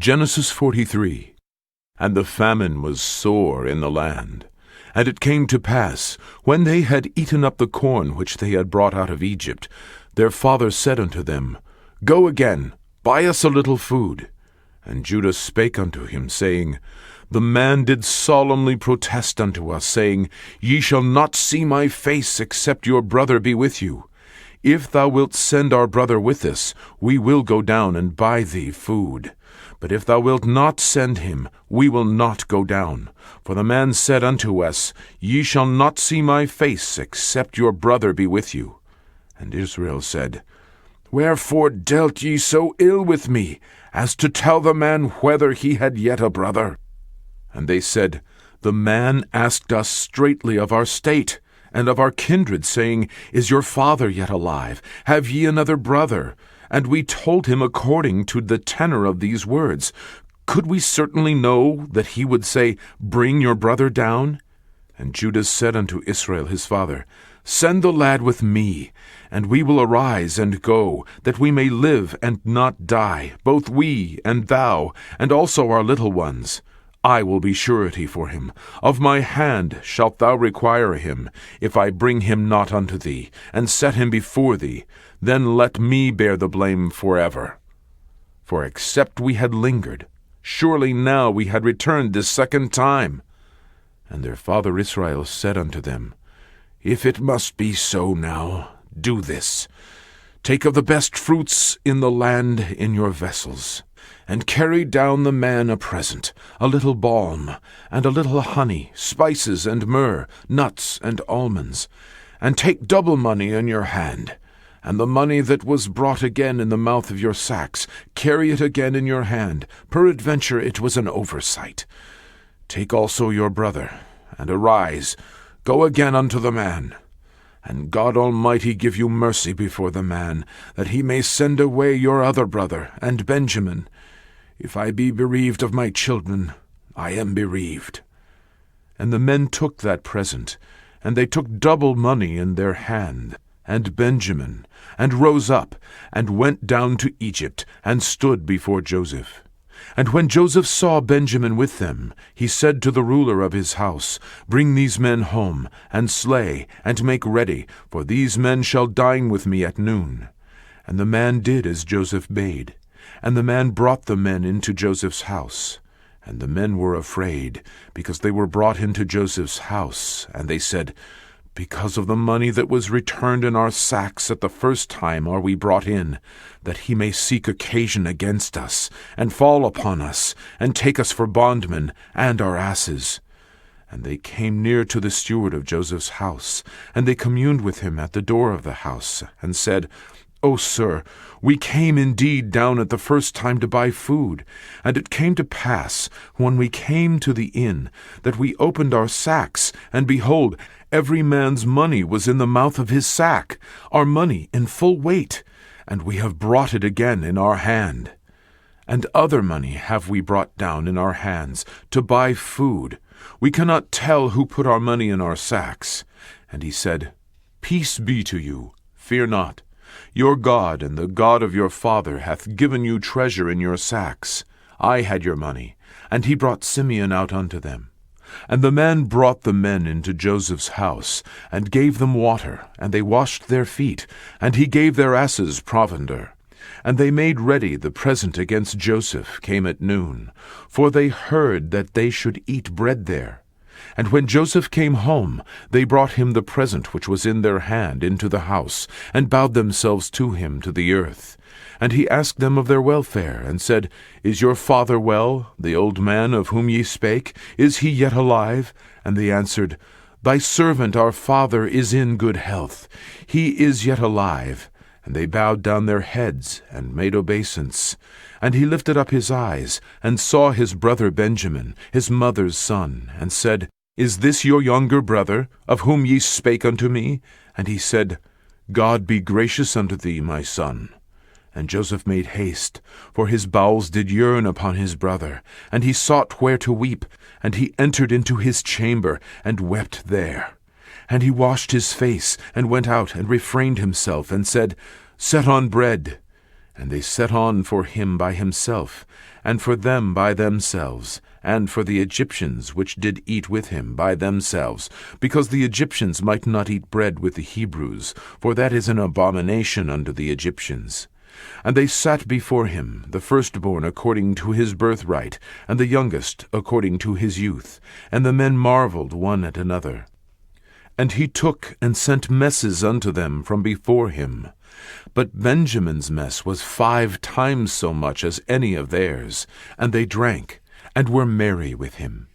Genesis 43. And the famine was sore in the land. And it came to pass, when they had eaten up the corn which they had brought out of Egypt, their father said unto them, Go again, buy us a little food. And Judah spake unto him, saying, The man did solemnly protest unto us, saying, Ye shall not see my face, except your brother be with you. If thou wilt send our brother with us, we will go down and buy thee food. But if thou wilt not send him, we will not go down. For the man said unto us, Ye shall not see my face, except your brother be with you. And Israel said, Wherefore dealt ye so ill with me, as to tell the man whether he had yet a brother? And they said, The man asked us straitly of our state, and of our kindred, saying, Is your father yet alive? Have ye another brother? And we told him according to the tenor of these words. Could we certainly know that he would say, Bring your brother down? And Judah said unto Israel his father, Send the lad with me, and we will arise and go, that we may live and not die, both we and thou, and also our little ones. I will be surety for him. Of my hand shalt thou require him, if I bring him not unto thee, and set him before thee. Then let me bear the blame forever. For except we had lingered, surely now we had returned this second time. And their father Israel said unto them, If it must be so now, do this. Take of the best fruits in the land in your vessels, and carry down the man a present, a little balm, and a little honey, spices and myrrh, nuts and almonds. And take double money in your hand, and the money that was brought again in the mouth of your sacks, carry it again in your hand, peradventure it was an oversight. Take also your brother, and arise, go again unto the man. And God Almighty give you mercy before the man, that he may send away your other brother, and Benjamin. If I be bereaved of my children, I am bereaved. And the men took that present, and they took double money in their hand, and Benjamin, and rose up, and went down to Egypt, and stood before Joseph. And when Joseph saw Benjamin with them, he said to the ruler of his house, Bring these men home, and slay, and make ready, for these men shall dine with me at noon. And the man did as Joseph bade. And the man brought the men into Joseph's house. And the men were afraid, because they were brought into Joseph's house. And they said, Because of the money that was returned in our sacks at the first time are we brought in, that he may seek occasion against us, and fall upon us, and take us for bondmen, and our asses. And they came near to the steward of Joseph's house, and they communed with him at the door of the house, and said, O sir, we came indeed down at the first time to buy food. And it came to pass, when we came to the inn, that we opened our sacks, and behold, every man's money was in the mouth of his sack, our money in full weight, and we have brought it again in our hand. And other money have we brought down in our hands, to buy food. We cannot tell who put our money in our sacks. And he said, Peace be to you, fear not. Your God and the God of your father hath given you treasure in your sacks. I had your money. And he brought Simeon out unto them. And the man brought the men into Joseph's house, and gave them water, and they washed their feet, and he gave their asses provender. And they made ready the present against Joseph came at noon, for they heard that they should eat bread there. And when Joseph came home, they brought him the present which was in their hand into the house, and bowed themselves to him to the earth. And he asked them of their welfare, and said, Is your father well, the old man of whom ye spake? Is he yet alive? And they answered, Thy servant our father is in good health. He is yet alive. And they bowed down their heads, and made obeisance. And he lifted up his eyes, and saw his brother Benjamin, his mother's son, and said, Is this your younger brother, of whom ye spake unto me? And he said, God be gracious unto thee, my son. And Joseph made haste, for his bowels did yearn upon his brother, and he sought where to weep, and he entered into his chamber, and wept there. And he washed his face, and went out, and refrained himself, and said, Set on bread. And they set on for him by himself, and for them by themselves, and for the Egyptians which did eat with him by themselves, because the Egyptians might not eat bread with the Hebrews, for that is an abomination unto the Egyptians. And they sat before him, the firstborn according to his birthright, and the youngest according to his youth. And the men marveled one at another. And he took and sent messes unto them from before him. But Benjamin's mess was 5 times so much as any of theirs, and they drank, and were merry with him.